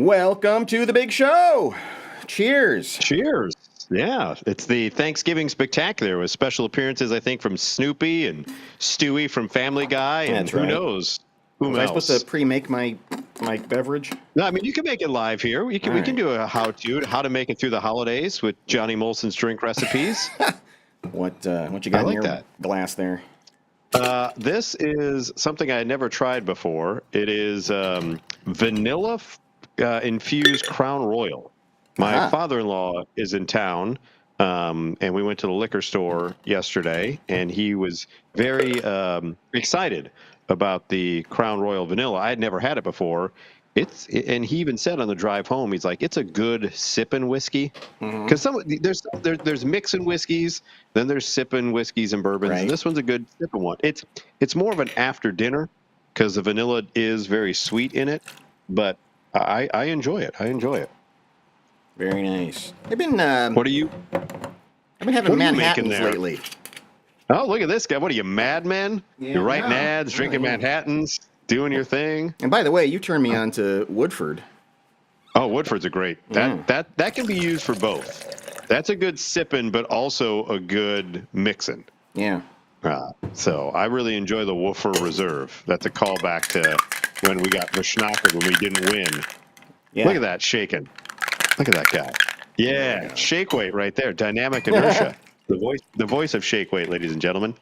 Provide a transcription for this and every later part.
Welcome to the big show. Cheers. Cheers. Yeah, it's the Thanksgiving Spectacular with special appearances, I think, from Snoopy and Stewie from Family Guy, and That's who right. knows who Was else. I supposed to pre-make my beverage? No, I mean, you can make it live here. We can do a how to make it through the holidays with Johnny Molson's drink recipes. What you got in your that. glass there? This is something I had never tried before. It is vanilla infused Crown Royal. My father-in-law is in town, and we went to the liquor store yesterday, and he was very excited about the Crown Royal Vanilla. I had never had it before. And he even said on the drive home, he's like, it's a good sipping whiskey. Because there's mixing whiskeys, then there's sipping whiskeys and bourbons. Right. And this one's a good sipping one. It's more of an after dinner because the vanilla is very sweet in it, but I enjoy it. I enjoy it. Very nice. I've been I've been having Manhattans lately. Oh, look at this guy. What are you, Mad Men? Yeah, You're writing ads, drinking Manhattans, doing your thing. And by the way, you turned me on to Woodford. Oh, Woodford's a great. That can be used for both. That's a good sipping, but also a good mixing. Yeah. So I really enjoy the Woodford Reserve. That's a callback to when we got Verschnackered when we didn't win. Yeah. Look at that shaking. Look at that guy. Yeah, shake weight right there. Dynamic inertia. The voice of shake weight, ladies and gentlemen.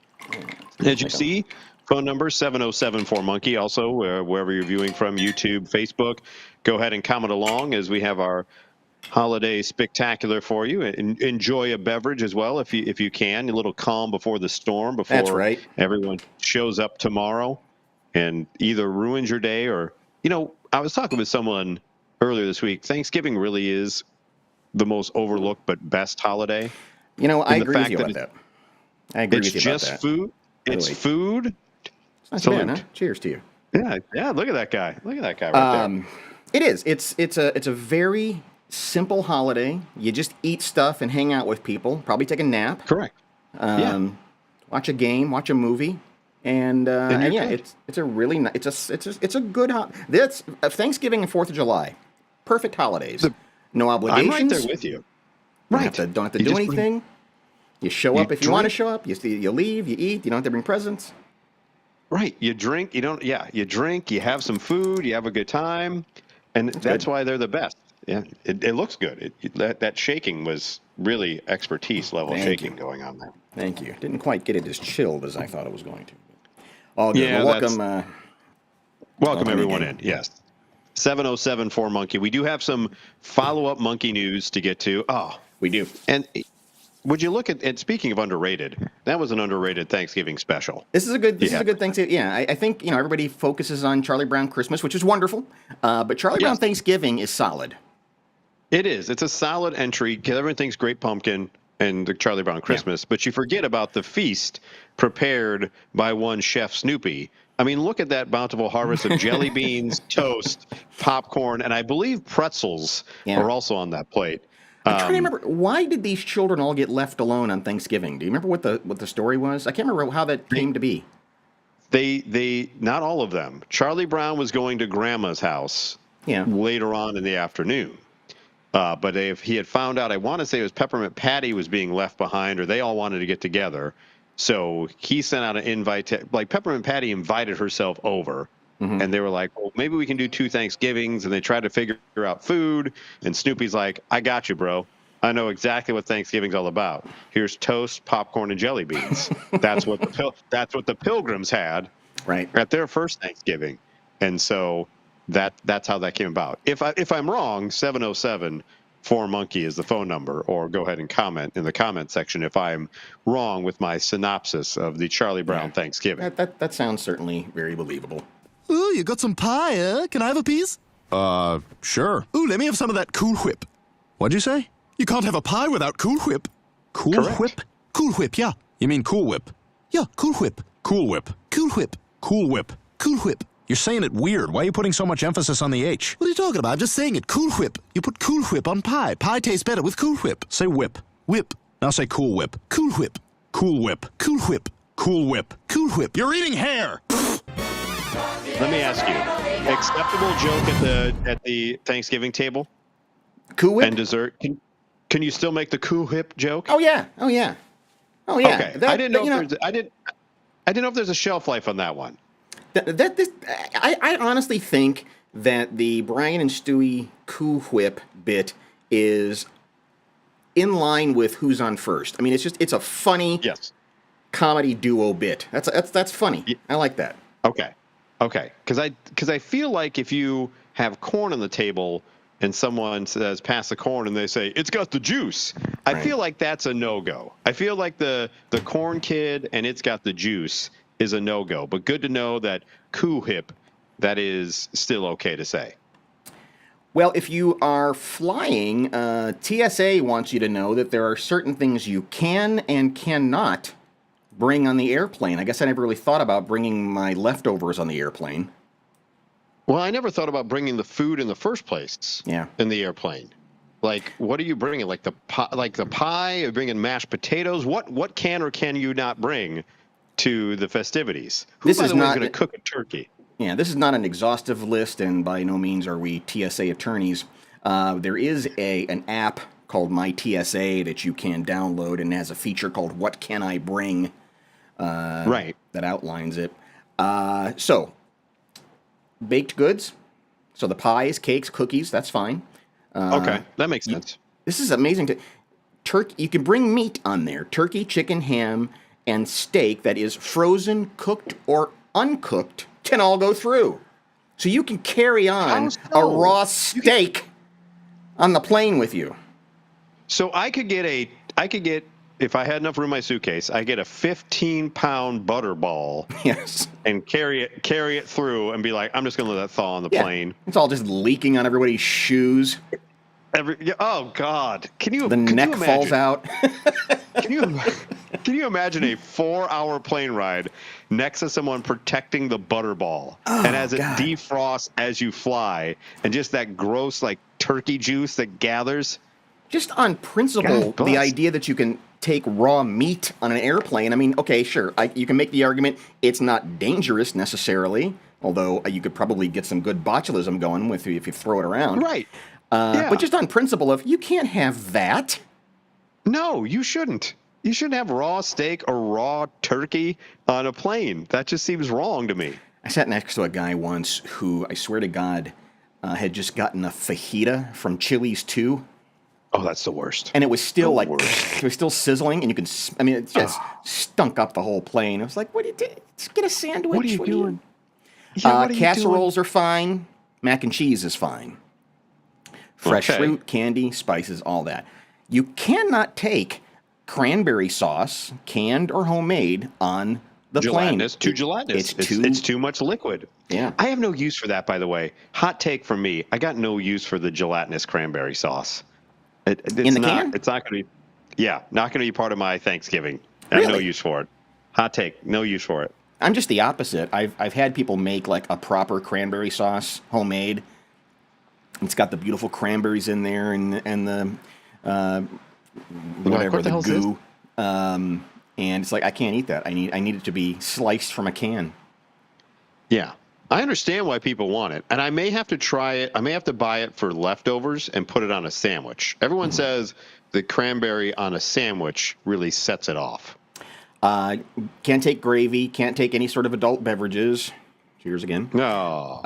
As you see, phone number 707-4-MONKEY. Also, wherever you're viewing from, YouTube, Facebook, go ahead and comment along as we have our holiday spectacular for you. Enjoy a beverage as well if you can. A little calm before the storm, before everyone shows up tomorrow and either ruins your day or, I was talking with someone earlier this week. Thanksgiving really is the most overlooked but best holiday. I agree with you about that. I agree with you about that. It's just food. It's food. It's not bad, huh? Cheers to you. Yeah. Look at that guy. Look at that guy right there. It is. It's a very simple holiday. You just eat stuff and hang out with people. Probably take a nap. Correct. Watch a game. Watch a movie. And it's a really nice. It's a good. That's Thanksgiving and 4th of July. Perfect holidays. No obligations. I'm right there with you. Right. Don't have to do anything. You show up if you want to show up. You leave. You eat. You don't have to bring presents. Right. You drink. You drink. You have some food. You have a good time, and that's why they're the best. Yeah. It looks good. That shaking was really expertise level shaking going on there. Thank you. Didn't quite get it as chilled as I thought it was going to. All good. Yeah, well, welcome everyone in. Yes. 707-4-MONKEY. We do have some follow-up monkey news to get to. Oh, we do. And would you look at, and speaking of underrated, that was an underrated Thanksgiving special. This is a good Thanksgiving. Yeah, I think, everybody focuses on Charlie Brown Christmas, which is wonderful. But Charlie Brown Thanksgiving is solid. It is. It's a solid entry. Everyone thinks Great Pumpkin and the Charlie Brown Christmas, but you forget about the feast prepared by one Chef Snoopy. I mean, look at that bountiful harvest of jelly beans, toast, popcorn, and I believe pretzels are also on that plate. I'm trying to remember, why did these children all get left alone on Thanksgiving? Do you remember what the story was? I can't remember how that came to be. They not all of them. Charlie Brown was going to Grandma's house later on in the afternoon. But if he had found out, I want to say it was Peppermint Patty was being left behind, or they all wanted to get together. So he sent out an invite like Peppermint Patty invited herself over, and they were like, well, maybe we can do 2 Thanksgivings. And they tried to figure out food. And Snoopy's like, I got you, bro. I know exactly what Thanksgiving's all about. Here's toast, popcorn, and jelly beans. That's what the Pilgrims had at their first Thanksgiving. And so that's how that came about. If I'm wrong, 707-4-MONKEY is the phone number, or go ahead and comment in the comment section if I'm wrong with my synopsis of the Charlie Brown Thanksgiving. That sounds certainly very believable. Ooh, you got some pie, eh? Can I have a piece? Sure. Ooh, let me have some of that Cool Whip. What'd you say? You can't have a pie without Cool Whip. Cool Whip? Cool Whip, yeah. You mean Cool Whip? Yeah, Cool Whip. Cool Whip. Cool Whip. Cool Whip. Cool Whip. You're saying it weird. Why are you putting so much emphasis on the H? What are you talking about? I'm just saying it. Cool Whip. You put Cool Whip on pie. Pie tastes better with Cool Whip. Say whip. Whip. Now say Cool Whip. Cool Whip. Cool Whip. Cool Whip. Cool Whip. Cool Whip. You're eating hair! Let me ask you, acceptable joke at the Thanksgiving table? Cool Whip? And dessert? Can you still make the Cool Whip joke? Oh, yeah. Oh, yeah. Oh, yeah. Okay. I didn't know if there's a shelf life on that one. I honestly think that the Brian and Stewie Cool Whip bit is in line with Who's on First. I mean, it's a funny comedy duo bit. That's funny. Yeah. I like that. Okay. Because I feel like if you have corn on the table and someone says pass the corn and they say it's got the juice, I feel like that's a no-go. I feel like the corn kid and it's got the juice is a no-go. But good to know that Cool Whip, that is still okay to say. Well, if you are flying, TSA wants you to know that there are certain things you can and cannot bring on the airplane. I guess I never really thought about bringing my leftovers on the airplane. Well, I never thought about bringing the food in the first place. Yeah. In the airplane. Like, what are you bringing? Like the pie? Are you bringing mashed potatoes? What can or can you not bring to the festivities? Who, by the way, is going to cook a turkey? Yeah, this is not an exhaustive list, and by no means are we TSA attorneys. There is an app called My TSA that you can download, and has a feature called "What Can I Bring?" That outlines it. So, baked goods. So the pies, cakes, cookies. That's fine. Okay, that makes sense. This is amazing. Turkey. You can bring meat on there: turkey, chicken, ham, and steak that is frozen, cooked, or uncooked. Can all go through. So you can carry on a raw steak on the plane with you. So I could get, if I had enough room in my suitcase, I get a 15-pound butterball. Yes. And carry it through and be like, I'm just going to let that thaw on the plane. It's all just leaking on everybody's shoes. Oh God! The neck falls out. Can you imagine a 4-hour plane ride next to someone protecting the butterball, and as it defrosts as you fly, and just that gross like turkey juice that gathers? Just on principle, the idea that you can take raw meat on an airplane. I mean, okay, sure, you can make the argument it's not dangerous necessarily, although you could probably get some good botulism going if you throw it around. Right. But just on principle you can't have that. No, you shouldn't. You shouldn't have raw steak or raw turkey on a plane. That just seems wrong to me. I sat next to a guy once who, I swear to God, had just gotten a fajita from Chili's 2. Oh, that's the worst. And it was still it was still sizzling, and you could, it just stunk up the whole plane. It was like, what do you do? Just get a sandwich. What are you doing? Casseroles are fine. Mac and cheese is fine. Fresh fruit, candy, spices, all that. You cannot take cranberry sauce, canned or homemade, on the plane. Too gelatinous. It's too much liquid. Yeah. I have no use for that, by the way. Hot take from me. I got no use for the gelatinous cranberry sauce. In the can? It's not going to be. Yeah, not going to be part of my Thanksgiving. I have no use for it. Hot take. No use for it. I'm just the opposite. I've had people make like a proper cranberry sauce, homemade. It's got the beautiful cranberries in there and the whatever, the goo. And it's like, I can't eat that. I need it to be sliced from a can. Yeah. I understand why people want it, and I may have to try it. I may have to buy it for leftovers and put it on a sandwich. Everyone says the cranberry on a sandwich really sets it off. Can't take gravy. Can't take any sort of adult beverages. Cheers again. No.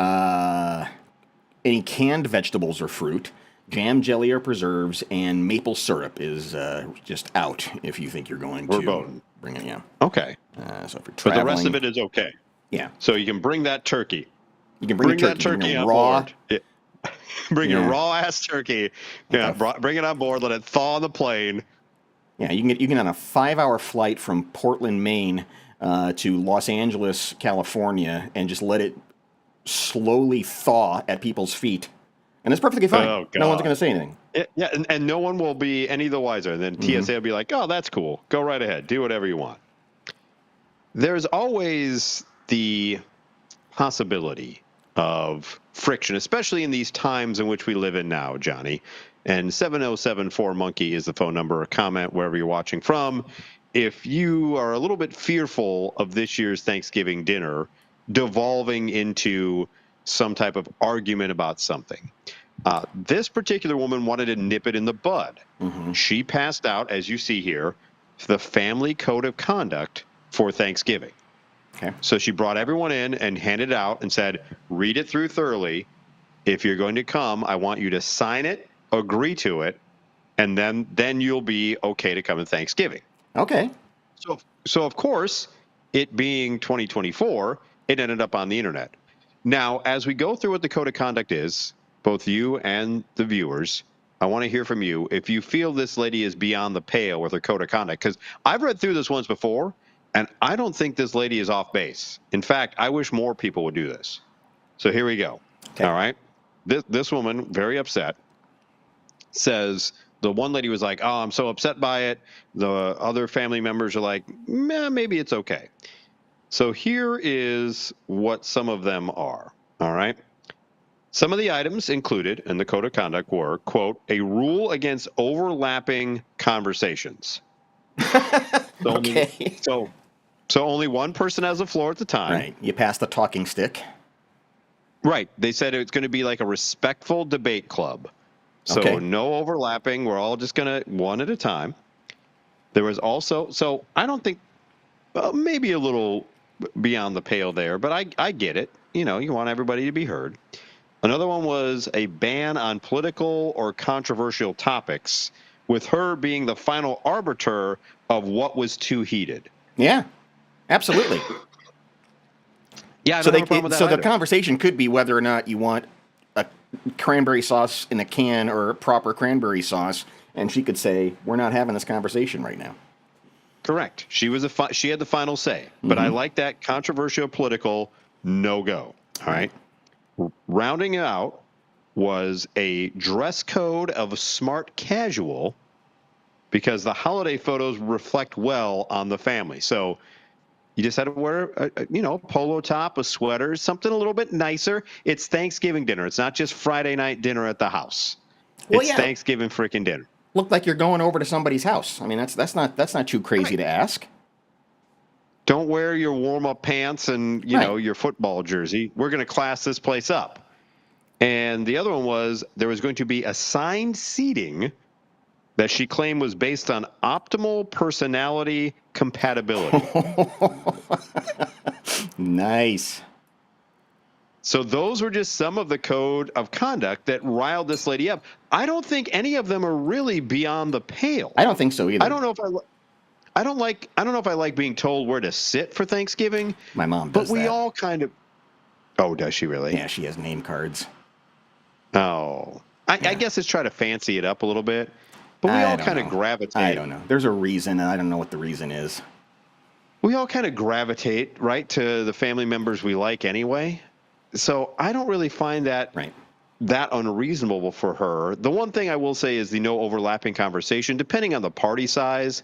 Any canned vegetables or fruit, jam, jelly, or preserves, and maple syrup is just out if you think you're going to bring it. Yeah. Okay. So if you're traveling, but the rest of it is okay. Yeah. So you can bring that turkey. You can bring that turkey on raw. Board. Yeah. Bring your raw ass turkey. Yeah. Bring it on board. Let it thaw on the plane. Yeah. You can get on a 5-hour flight from Portland, Maine, to Los Angeles, California, and just let it slowly thaw at people's feet, and it's perfectly fine. Oh, no one's going to say anything. Yeah, and no one will be any the wiser. And then TSA will be like, "Oh, that's cool. Go right ahead. Do whatever you want." There's always the possibility of friction, especially in these times in which we live in now, Johnny. And 707-4-MONKEY is the phone number or comment wherever you're watching from. If you are a little bit fearful of this year's Thanksgiving dinner, devolving into some type of argument about something. This particular woman wanted to nip it in the bud. Mm-hmm. She passed out, as you see here, the family code of conduct for Thanksgiving. Okay. So she brought everyone in and handed it out and said, read it through thoroughly. If you're going to come, I want you to sign it, agree to it, and then you'll be okay to come to Thanksgiving. Okay. So of course, it being 2024, it ended up on the internet. Now, as we go through what the code of conduct is, both you and the viewers, I want to hear from you if you feel this lady is beyond the pale with her code of conduct, because I've read through this once before, and I don't think this lady is off base. In fact, I wish more people would do this. So here we go. Okay. All right. This woman, very upset, says the one lady was like, oh, I'm so upset by it. The other family members are like, maybe it's okay. So here is what some of them are. All right. Some of the items included in the code of conduct were, quote, a rule against overlapping conversations. Okay. So only one person has the floor at the time. Right. You pass the talking stick. Right. They said it's going to be like a respectful debate club. So okay. No overlapping. We're all just going to one at a time. There was also, so I don't think, maybe a little beyond the pale there, but I get it. You know, you want everybody to be heard. Another one was a ban on political or controversial topics, with her being the final arbiter of what was too heated. Yeah, absolutely. Yeah, I don't have a problem with that so either. The conversation could be whether or not you want a cranberry sauce in a can or proper cranberry sauce, and she could say, "We're not having this conversation right now." Correct. She had the final say, but I like that controversial political no-go. All right. Rounding it out was a dress code of smart casual, because the holiday photos reflect well on the family. So you just had to wear a polo top, a sweater, something a little bit nicer. It's Thanksgiving dinner. It's not just Friday night dinner at the house. Well, it's Thanksgiving freaking dinner. Look like you're going over to somebody's house. I mean, that's not too crazy to ask. Don't wear your warm-up pants and, your football jersey. We're going to class this place up. And the other one was there was going to be assigned seating that she claimed was based on optimal personality compatibility. Nice. So those were just some of the code of conduct that riled this lady up. I don't think any of them are really beyond the pale. I don't think so either. I don't know if I like being told where to sit for Thanksgiving. My mom does that. But we all kind of... Oh, does she really? Yeah, she has name cards. Oh. I guess it's try to fancy it up a little bit. But we all kind of gravitate. I don't know. There's a reason, and I don't know what the reason is. We all kind of gravitate, right, to the family members we like anyway. So I don't really find that that unreasonable for her. The one thing I will say is the no overlapping conversation, depending on the party size,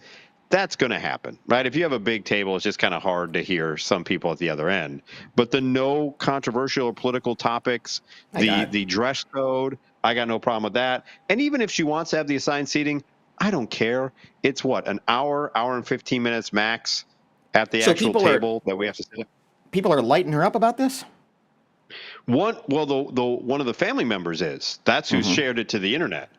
that's going to happen, right? If you have a big table, it's just kind of hard to hear some people at the other end. But the no controversial or political topics, the dress code, I got no problem with that. And even if she wants to have the assigned seating, I don't care. It's an hour and 15 minutes max at the actual table that we have to sit at. People are lighting her up about this? One of the family members is. That's who shared it to the internet.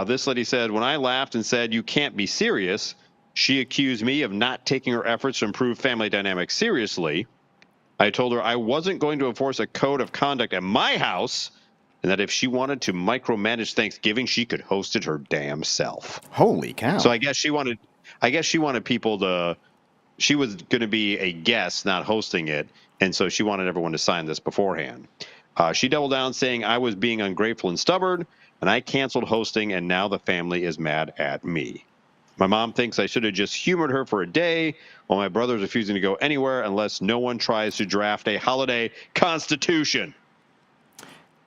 This lady said, when I laughed and said, you can't be serious, she accused me of not taking her efforts to improve family dynamics seriously. I told her I wasn't going to enforce a code of conduct at my house, and that if she wanted to micromanage Thanksgiving, she could host it her damn self. Holy cow. So I guess she wanted people to, she was going to be a guest, not hosting it. And so she wanted everyone to sign this beforehand. She doubled down saying I was being ungrateful and stubborn, and I canceled hosting, and now the family is mad at me. My mom thinks I should have just humored her for a day, while my brother's refusing to go anywhere unless no one tries to draft a holiday constitution.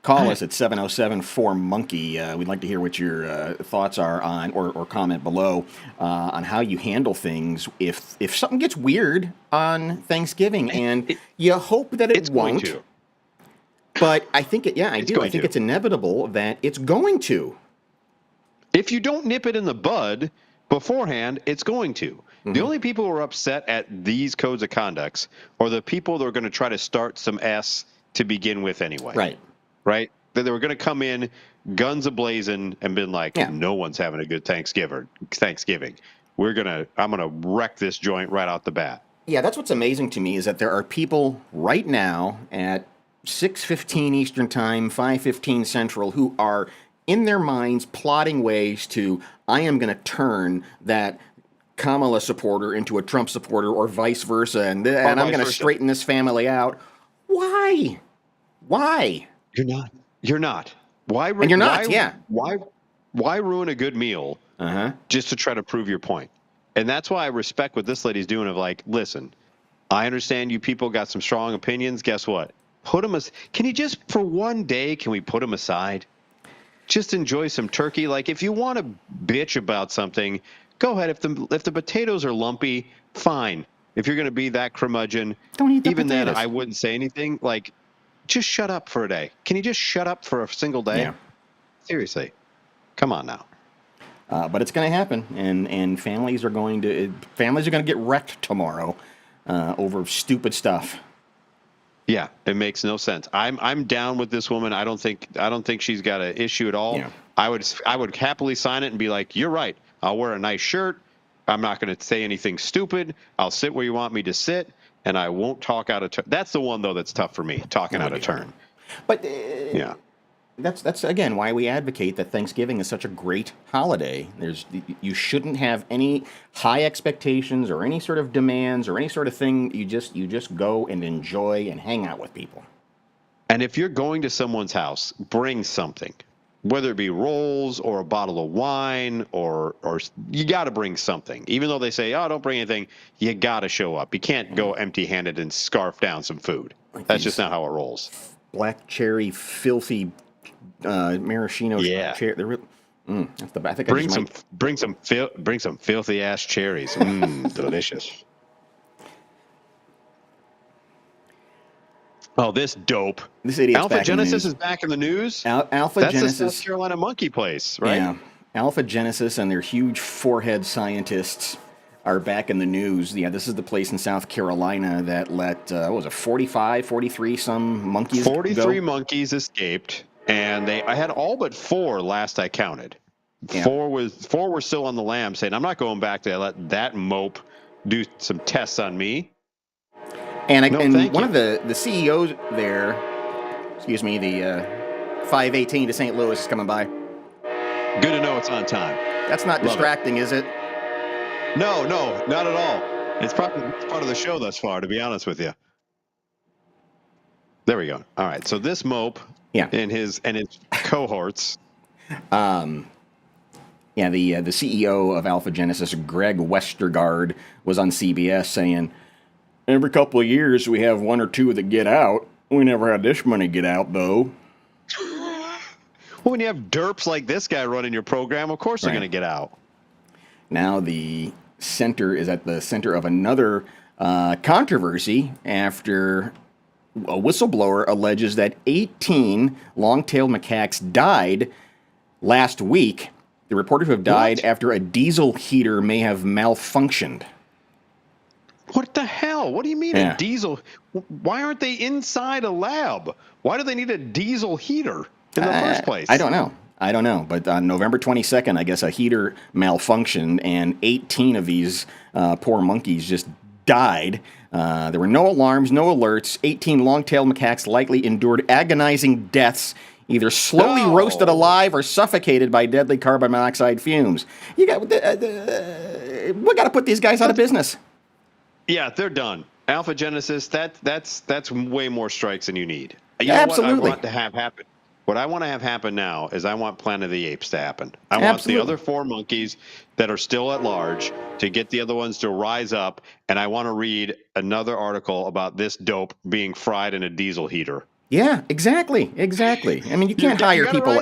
Call us at 707-4-MONKEY. We'd like to hear what your thoughts are on, or comment below, on how you handle things if something gets weird on Thanksgiving. And you hope that it won't. Going to. But I think I think it's inevitable that it's going to. If you don't nip it in the bud beforehand, it's going to. The only people who are upset at these codes of conducts are the people that are going to try to start some S to begin with anyway. Right? That they were going to come in guns ablazing and been like, no one's having a good Thanksgiving. I'm going to wreck this joint right out the bat. Yeah, that's what's amazing to me is that there are people right now at 6:15 Eastern Time, 5:15 Central, who are in their minds plotting ways to, I am going to turn that Kamala supporter into a Trump supporter or vice versa, and I'm going to straighten this family out. Why? You're not. Why? And you're not, Why ruin a good meal just to try to prove your point? And that's why I respect what this lady's doing of like, listen, I understand you people got some strong opinions. Guess what? Put them can you just, for one day, can we put them aside? Just enjoy some turkey. Like, if you want to bitch about something, go ahead. If the potatoes are lumpy, fine. If you're going to be that curmudgeon, don't eat the even potatoes. then, I wouldn't say anything. Like, just shut up for a day. Can you just shut up for a single day? Yeah. Seriously. Come on now. But it's going to happen, and families are going to get wrecked tomorrow over stupid stuff. Yeah, it makes no sense. I'm down with this woman. I don't think she's got an issue at all. Yeah. I would happily sign it and be like, you're right. I'll wear a nice shirt. I'm not going to say anything stupid. I'll sit where you want me to sit, and I won't talk out of turn. That's the one though that's tough for me, talking out of turn. But yeah. That's again why we advocate that Thanksgiving is such a great holiday. You shouldn't have any high expectations or any sort of demands or any sort of thing. You just go and enjoy and hang out with people. And if you're going to someone's house, bring something, whether it be rolls or a bottle of wine or you got to bring something. Even though they say, oh, don't bring anything, you got to show up. You can't go empty-handed and scarf down some food. That's just not how it rolls. Black cherry, filthy. Maraschino. Yeah, that's the. I think bring some filthy ass cherries. Delicious. Oh, this dope. This idiot's Alpha back Genesis in the news. is back in the news. Alpha That's Genesis, the South Carolina monkey place, right? Yeah, Alpha Genesis and their huge forehead scientists are back in the news. Yeah, this is the place in South Carolina that let 43 some monkeys 43 go? monkeys escaped. And I had all but 4 last I counted. Yeah. 4 were still on the lam saying, I'm not going back to let that mope do some tests on me. And one of the CEOs there, the 518 to St. Louis is coming by. Good to know it's on time. That's not distracting, is it? No, not at all. It's part of the show thus far, to be honest with you. There we go. All right, so this mope... Yeah, and his cohorts. The CEO of Alpha Genesis, Greg Westergaard, was on CBS saying, every couple of years we have 1 or 2 that get out. We never had this many get out, though. Well, when you have derps like this guy running your program, of course they're going to get out. Now the center is at the center of another controversy after a whistleblower alleges that 18 long-tailed macaques died last week. The reported to have died after a diesel heater may have malfunctioned. What the hell? What do you mean a diesel? Why aren't they inside a lab? Why do they need a diesel heater in the first place? I don't know. But on November 22nd, I guess a heater malfunctioned and 18 of these poor monkeys just died. There were no alarms, no alerts. 18 long-tailed macaques likely endured agonizing deaths, either slowly roasted alive or suffocated by deadly carbon monoxide fumes. We got to put these guys out of business. Yeah, they're done. Alpha Genesis, that's way more strikes than you need. Absolutely. What I want to have happen? What I want to have happen now is I want Planet of the Apes to happen. I want the other 4 monkeys that are still at large to get the other ones to rise up, and I want to read another article about this dope being fried in a diesel heater. Yeah, exactly. I mean, you can't hire people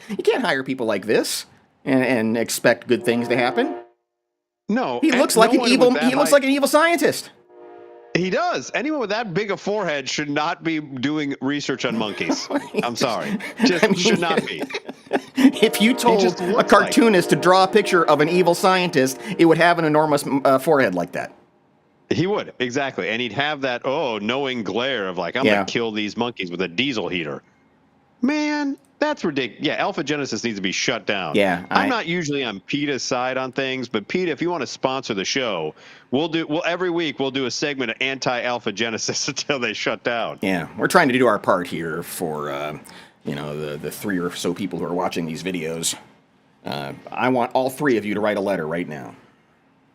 you can't hire people like this and expect good things to happen. No, he looks like an evil scientist. He does. Anyone with that big a forehead should not be doing research on monkeys. I'm sorry. Just should not be. If you told a cartoonist to draw a picture of an evil scientist, it would have an enormous forehead like that. He would, exactly. And he'd have that, knowing glare of like, I'm going to kill these monkeys with a diesel heater. Man, that's ridiculous. Yeah, Alpha Genesis needs to be shut down. Yeah. I'm not usually on PETA's side on things, but PETA, if you want to sponsor the show, every week we'll do a segment of anti-Alpha Genesis until they shut down. Yeah, we're trying to do our part here for, the 3 or so people who are watching these videos. I want all 3 of you to write a letter right now.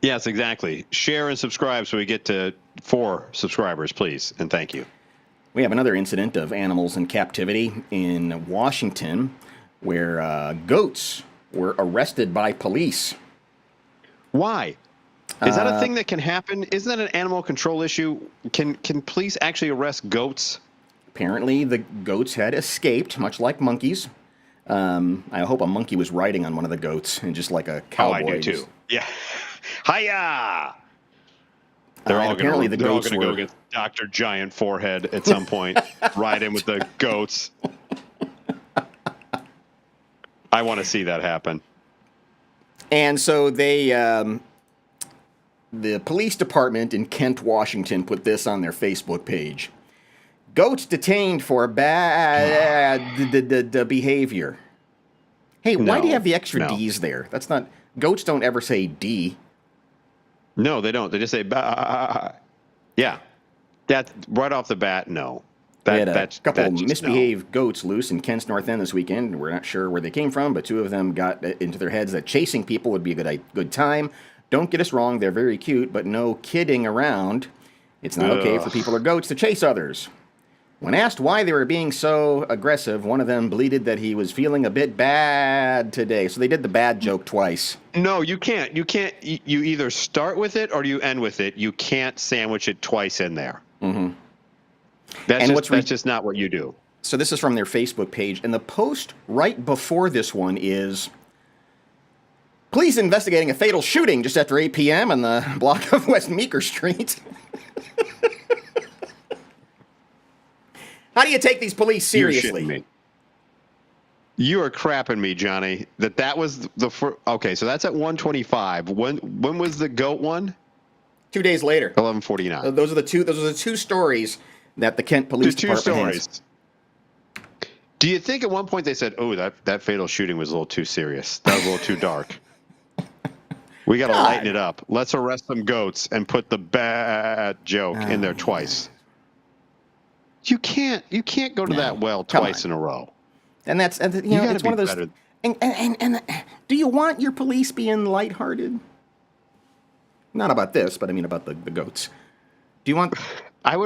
Yes, exactly. Share and subscribe so we get to 4 subscribers, please, and thank you. We have another incident of animals in captivity in Washington where goats were arrested by police. Why? Is that a thing that can happen? Isn't that an animal control issue? Can police actually arrest goats? Apparently, the goats had escaped, much like monkeys. I hope a monkey was riding on one of the goats and just like a cowboy. Oh, I do too. Yeah. Hiya! They're all going to go against Dr. Giant Forehead at some point. Ride in with the goats. I want to see that happen. And so the police department in Kent, Washington, put this on their Facebook page. Goats detained for bad behavior. Hey, why do you have the extra D's there? That's not... Goats don't ever say D. No, they don't. They just say, bah. Yeah. That's right off the bat, no. We had a couple of misbehaved goats loose in Kent's North End this weekend. We're not sure where they came from, but 2 of them got into their heads that chasing people would be a good time. Don't get us wrong, they're very cute, but no kidding around. It's not okay for people or goats to chase others. When asked why they were being so aggressive, one of them bleated that he was feeling a bit bad today. So they did the bad joke twice. No, you can't. You can't. You either start with it or you end with it. You can't sandwich it twice in there. Mm-hmm. That's just not what you do. So this is from their Facebook page. And the post right before this one is... Police investigating a fatal shooting just after 8 p.m. on the block of West Meeker Street. How do you take these police seriously? You're shitting me. You are crapping me, Johnny. That was the first. Okay, so that's at 1:25. When was the goat one? 2 days later. 11:49. Those are the two stories that the Kent Police Department has. Do you think at one point they said, "Oh, that fatal shooting was a little too serious. That was a little too dark. We got to lighten it up. Let's arrest some goats and put the bad joke in there twice." You can't go to that well twice in a row. And that's it's one of those. And do you want your police being lighthearted? Not about this, but I mean about the goats. Do you want? I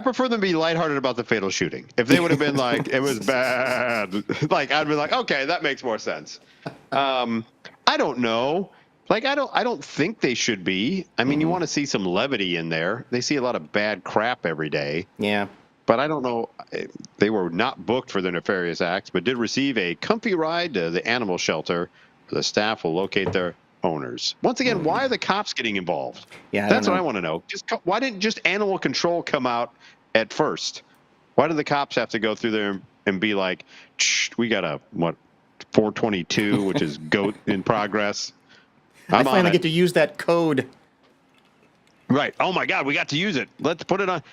prefer them to be lighthearted about the fatal shooting. If they would have been like it was bad, like I'd be like, okay, that makes more sense. I don't know. Like I don't think they should be. I mean, you want to see some levity in there. They see a lot of bad crap every day. Yeah. But I don't know. They were not booked for their nefarious acts, but did receive a comfy ride to the animal shelter. The staff will locate their owners. Once again, why are the cops getting involved? Yeah, that's what I want to know. Why didn't just animal control come out at first? Why did the cops have to go through there and be like, we got a 422, which is goat in progress. I finally get to use that code. Right. Oh my God, we got to use it. Let's put it on.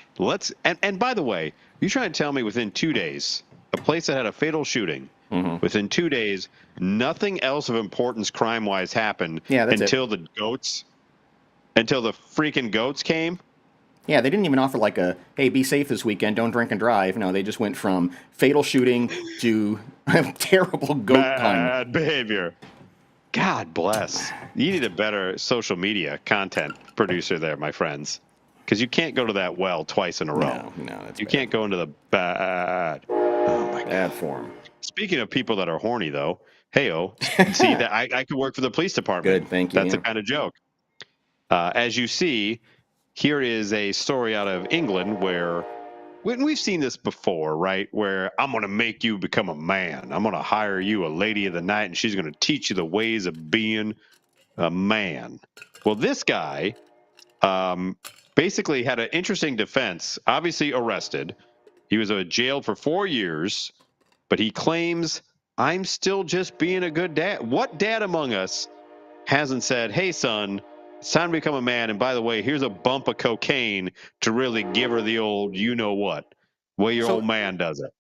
And by the way, you're trying to tell me within 2 days, a place that had a fatal shooting, within 2 days, nothing else of importance crime-wise happened until the freaking goats came? Yeah, they didn't even offer like hey, be safe this weekend, don't drink and drive. No, they just went from fatal shooting to terrible goat bad behavior. God bless. You need a better social media content producer there, my friends. Because you can't go to that well twice in a row. No, that's you bad. Can't go into the bad. Oh my God. Bad form. Speaking of people that are horny, though, hey-oh, see, that I could work for the police department. Good, thank you. That's the kind of joke. As you see, here is a story out of England where we've seen this before, right? Where I'm going to make you become a man. I'm going to hire you a lady of the night, and she's going to teach you the ways of being a man. Well, this guy basically had an interesting defense. Obviously arrested. He was jailed for 4 years, but he claims, I'm still just being a good dad. What dad among us hasn't said, hey, son, it's time to become a man. And by the way, here's a bump of cocaine to really give her the old you-know-what, way your old man does it.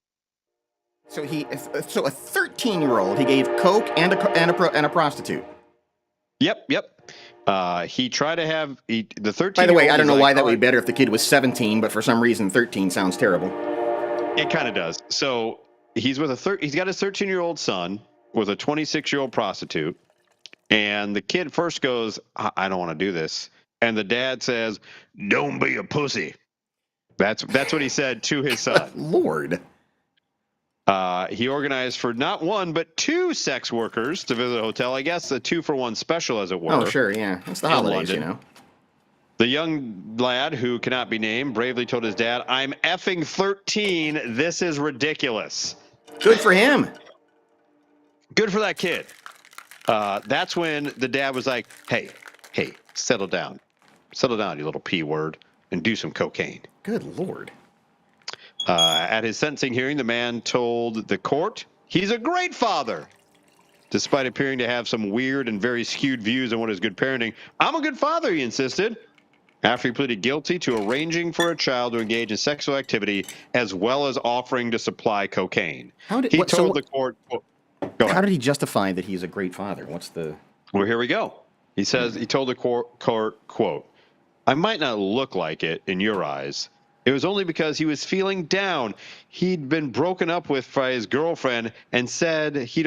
So a 13-year-old, he gave coke and a prostitute. Yep. He tried to have the 13. By the way, I don't know why that would be better if the kid was 17, but for some reason 13 sounds terrible. It kind of does. So he's with he's got his 13-year-old son with a 26-year-old prostitute, and the kid first goes, I don't want to do this, and the dad says, don't be a pussy. That's what he said to his son. Lord. He organized for not one, but 2 sex workers to visit the hotel. I guess a 2-for-1 special, as it were. Oh, sure, yeah. It's the holidays, you know. The young lad, who cannot be named, bravely told his dad, I'm effing 13. This is ridiculous. Good for him. Good for that kid. That's when the dad was like, hey, settle down. Settle down, you little P word, and do some cocaine. Good Lord. At his sentencing hearing, the man told the court he's a great father. Despite appearing to have some weird and very skewed views on what is good parenting, I'm a good father, he insisted. After he pleaded guilty to arranging for a child to engage in sexual activity as well as offering to supply cocaine. How did the court... How did he justify that he's a great father? Well, here we go. He says, he told the court, quote, I might not look like it in your eyes. It was only because he was feeling down. He'd been broken up with by his girlfriend and said he'd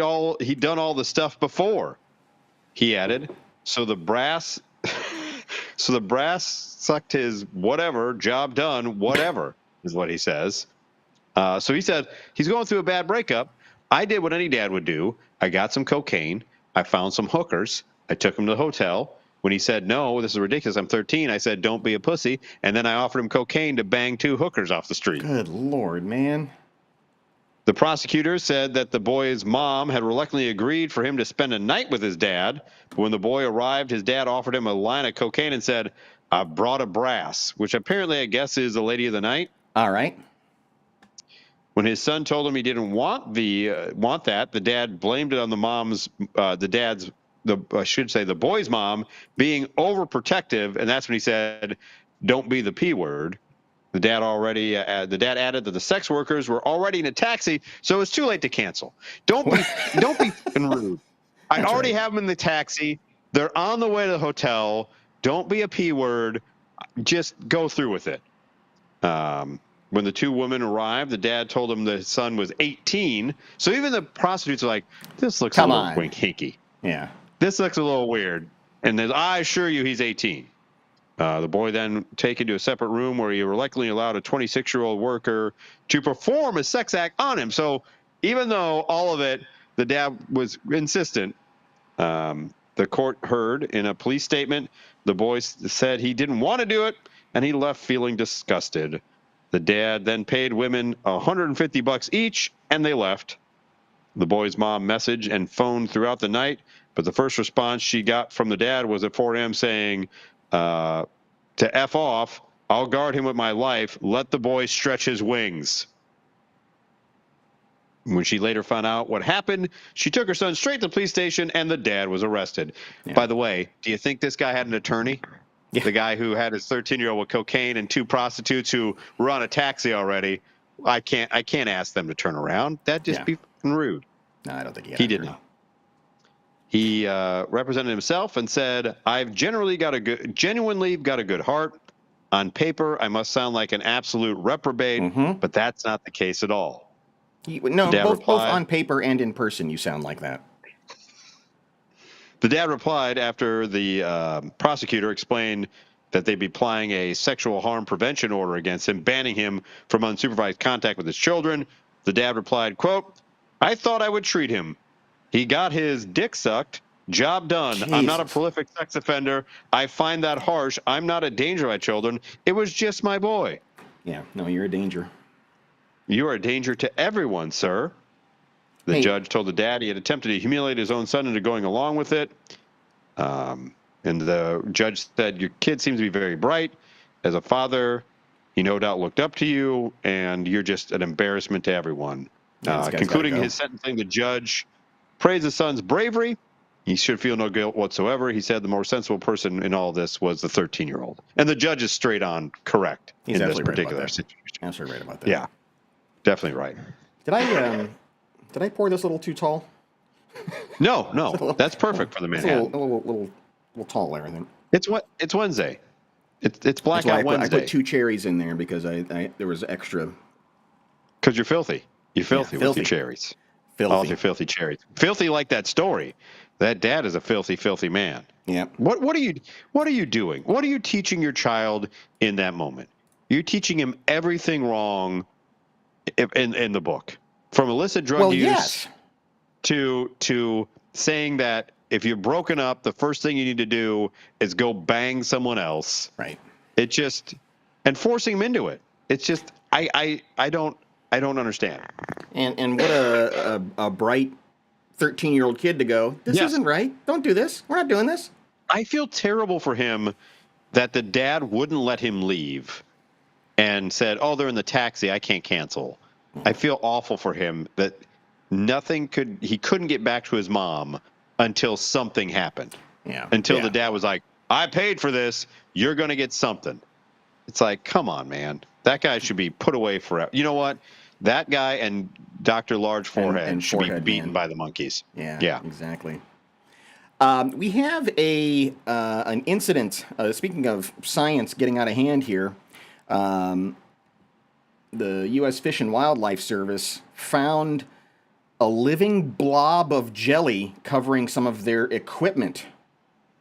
done all the stuff before. He added, so the brass sucked his whatever, job done, whatever, is what he says. So he said he's going through a bad breakup. I did what any dad would do. I got some cocaine. I found some hookers. I took him to the hotel. When he said, no, this is ridiculous, I'm 13, I said, don't be a pussy. And then I offered him cocaine to bang 2 hookers off the street. Good Lord, man. The prosecutor said that the boy's mom had reluctantly agreed for him to spend a night with his dad. But when the boy arrived, his dad offered him a line of cocaine and said, I brought a brass, which apparently I guess is the lady of the night. All right. When his son told him he didn't want that, the dad blamed it on the boy's mom being overprotective, and that's when he said, "Don't be the P word." The dad added that the sex workers were already in a taxi, so it's too late to cancel. Don't be fucking rude. I already have them in the taxi. They're on the way to the hotel. Don't be a P word. Just go through with it. When the 2 women arrived, the dad told him the son was 18. So even the prostitutes are like, this looks a little hinky. Yeah. This looks a little weird. And I assure you he's 18. The boy then taken to a separate room where he reluctantly allowed a 26-year-old worker to perform a sex act on him. So even though all of it, the dad was insistent, the court heard in a police statement, the boy said he didn't want to do it, and he left feeling disgusted. The dad then paid women $150 each, and they left. The boy's mom messaged and phoned throughout the night, but the first response she got from the dad was at 4 a.m. saying, to F off, I'll guard him with my life. Let the boy stretch his wings. When she later found out what happened, she took her son straight to the police station, and the dad was arrested. Yeah. By the way, do you think this guy had an attorney? Yeah. The guy who had his 13-year-old with cocaine and 2 prostitutes who were on a taxi already. I can't ask them to turn around. That'd just be fucking rude. No, I don't think he didn't. He represented himself and said, "I've genuinely got a good heart. On paper, I must sound like an absolute reprobate, but that's not the case at all." Both on paper and in person, you sound like that. The dad replied after the prosecutor explained that they'd be applying a sexual harm prevention order against him, banning him from unsupervised contact with his children. The dad replied, quote, I thought I would treat him. He got his dick sucked. Job done. Jesus. I'm not a prolific sex offender. I find that harsh. I'm not a danger to my children. It was just my boy. Yeah, no, you're a danger. You are a danger to everyone, sir. The judge told the dad he had attempted to humiliate his own son into going along with it. And the judge said, your kid seems to be very bright. as a father, he no doubt looked up to you, and you're just an embarrassment to everyone. Concluding his sentencing, the judge praised his son's bravery. He should feel no guilt whatsoever. He said the more sensible person in all this was the 13-year-old. And the judge is straight on correct in this particular situation. Absolutely right about that. Yeah, definitely right. Did I pour this a little too tall? No, that's perfect for the Manhattan. A little tall there, I think. It's Wednesday. It's Blackout Wednesday. I put 2 cherries in there because there was extra. Because you're filthy. You're filthy with your cherries. Filthy. All your filthy cherries. Filthy like that story. That dad is a filthy, filthy man. Yeah. What are you doing? What are you teaching your child in that moment? You're teaching him everything wrong in the book. From illicit drug use to saying that if you're broken up, the first thing you need to do is go bang someone else. Right. It just, and forcing him into it. It's just, I don't understand. And what a bright 13-year-old kid to go, this isn't right. Don't do this. We're not doing this. I feel terrible for him that the dad wouldn't let him leave and said, oh, they're in the taxi. I can't cancel. I feel awful for him that he couldn't get back to his mom until something happened. Yeah. Until the dad was like, I paid for this. You're going to get something. It's like, come on, man. That guy should be put away forever. You know what? That guy and Dr. Large Forehead should be beaten by the monkeys. Yeah. Exactly. We have an incident. Speaking of science getting out of hand here, the U.S. Fish and Wildlife Service found a living blob of jelly covering some of their equipment.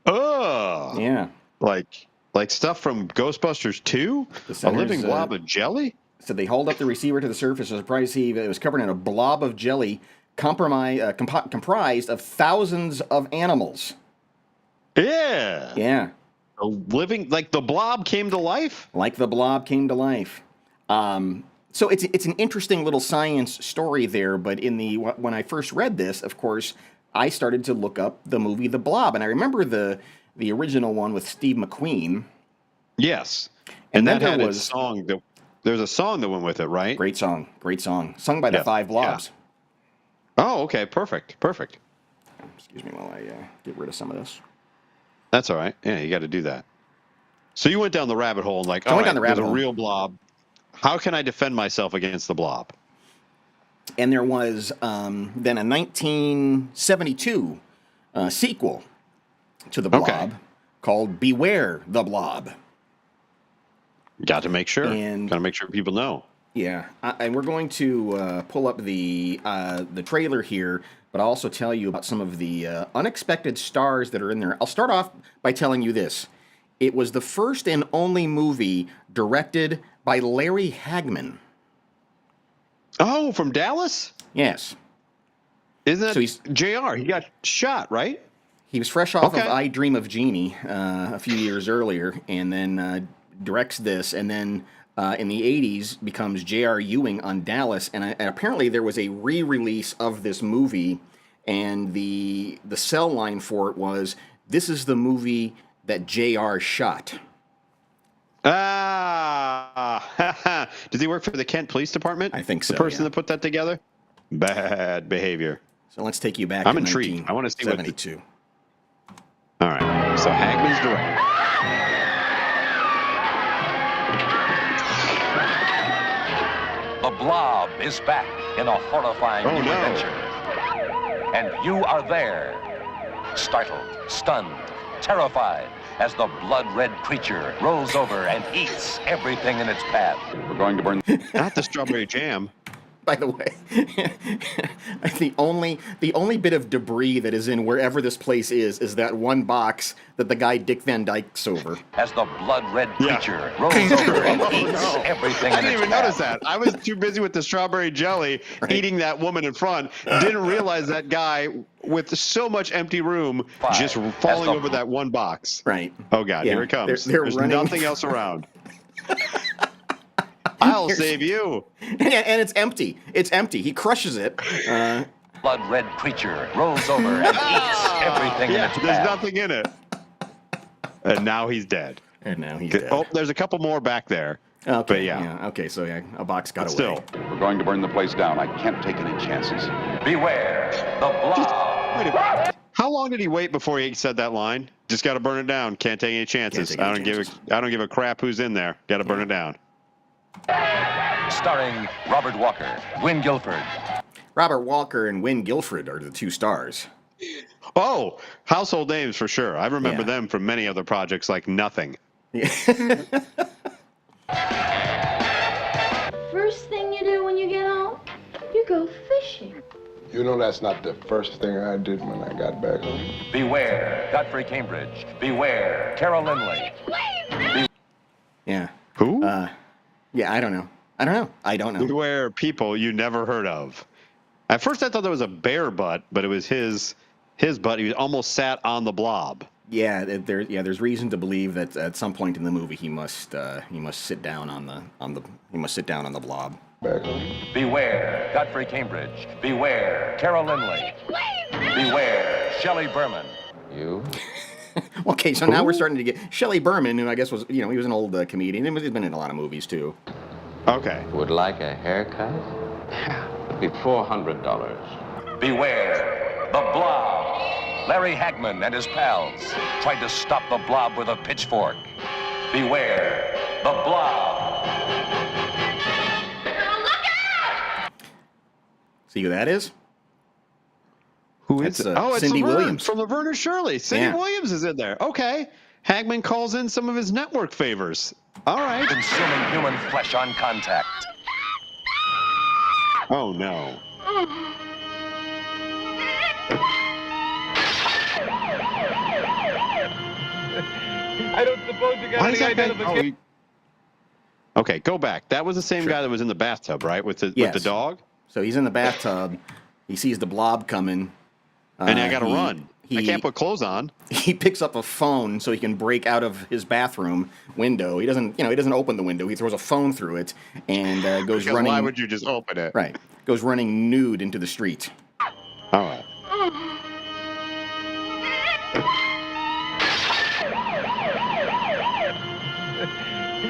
Oh. Yeah. Like stuff from Ghostbusters 2? A living blob of jelly? So they hauled up the receiver to the surface. Surprised to see that it was covered in a blob of jelly comprised of thousands of animals. Yeah. Yeah. A living, like the blob came to life? Like the blob came to life. So it's an interesting little science story there, but when I first read this, of course, I started to look up the movie The Blob, and I remember the original one with Steve McQueen. Yes. And that had its song. There's a song that went with it, right? Great song. Sung by the Five Blobs. Yeah. Oh, okay. Perfect. Excuse me while I get rid of some of this. That's all right. Yeah, you got to do that. So you went down the rabbit hole and there's a real blob. How can I defend myself against the blob? And there was then a 1972 sequel to the Blob called Beware the Blob. Got to make sure. Got to make sure people know. Yeah, and we're going to pull up the trailer here, but I'll also tell you about some of the unexpected stars that are in there. I'll start off by telling you this. It was the first and only movie directed by Larry Hagman. Oh, from Dallas? Yes. Isn't that JR? He got shot, right? He was fresh off of I Dream of Jeannie a few years earlier, and then directs this, and then in the 80s becomes J.R. Ewing on Dallas, and apparently there was a re-release of this movie, and the cell line for it was, this is the movie that J.R. shot. Ah! Does he work for the Kent Police Department? I think so. The person that put that together? Bad behavior. So let's take you back I'm to intrigued. I want to see 1972. All right. So Hagman's director. The Blob is back in a horrifying new adventure. And you are there, startled, stunned, terrified, as the blood-red creature rolls over and eats everything in its path. We're going to burn not the strawberry jam. By the way, the only bit of debris that is in wherever this place is that one box that the guy Dick Van Dyke's over. As the blood-red creature rolls over and eats everything in its path. I didn't even notice that. I was too busy with the strawberry jelly eating that woman in front. Didn't realize that guy with so much empty room just falling over that one box. Right. Oh, God, here it comes. There's nothing else around. I'll save you. And it's empty. It's empty. He crushes it. Blood-red creature rolls over and eats everything in its path. There's nothing in it. And now he's dead. And now he's dead. Oh, there's a couple more back there. Okay. But yeah. Okay, so yeah, a box got away. Still. We're going to burn the place down. I can't take any chances. Beware the blob. Wait a minute. How long did he wait before he said that line? Just got to burn it down. Can't take any chances. I don't give a crap who's in there. Got to burn it down. Starring Robert Walker, Gwynn Guilford. Robert Walker and Wynn Guilford are the two stars. Oh, household names for sure. I remember them from many other projects like Nothing. Yeah. First thing you do when you get home, you go fishing. You know that's not the first thing I did when I got back home. Beware Godfrey Cambridge. Beware Carol Lindley. Yeah. Who? Yeah, I don't know. Beware people you never heard of. At first I thought that was a bear butt, but it was his butt. He almost sat on the blob. Yeah, there's reason to believe that at some point in the movie he must sit down on the blob. Back home. Beware Godfrey Cambridge. Beware Carol Lindley. Beware Shelley Berman. You? Okay, so now we're starting to get Shelley Berman, who I guess was, he was an old comedian. He's been in a lot of movies too. Okay. Would like a haircut? It'd be $400. Beware the blob. Larry Hagman and his pals tried to stop the blob with a pitchfork. Beware the blob. See who that is? Who is it? It's Cindy Williams from Laverne and Shirley. Cindy Williams is in there. Okay. Hagman calls in some of his network favors. All right. Consuming human flesh on contact. Oh, no. I don't suppose you got any identification. Okay, go back. That was the same guy that was in the bathtub, right? With the dog? So he's in the bathtub. He sees the blob coming. And I got to run. I can't put clothes on. He picks up a phone so he can break out of his bathroom window. He doesn't open the window. He throws a phone through it and goes running. Why would you just open it? Right. Goes running nude into the street. All right.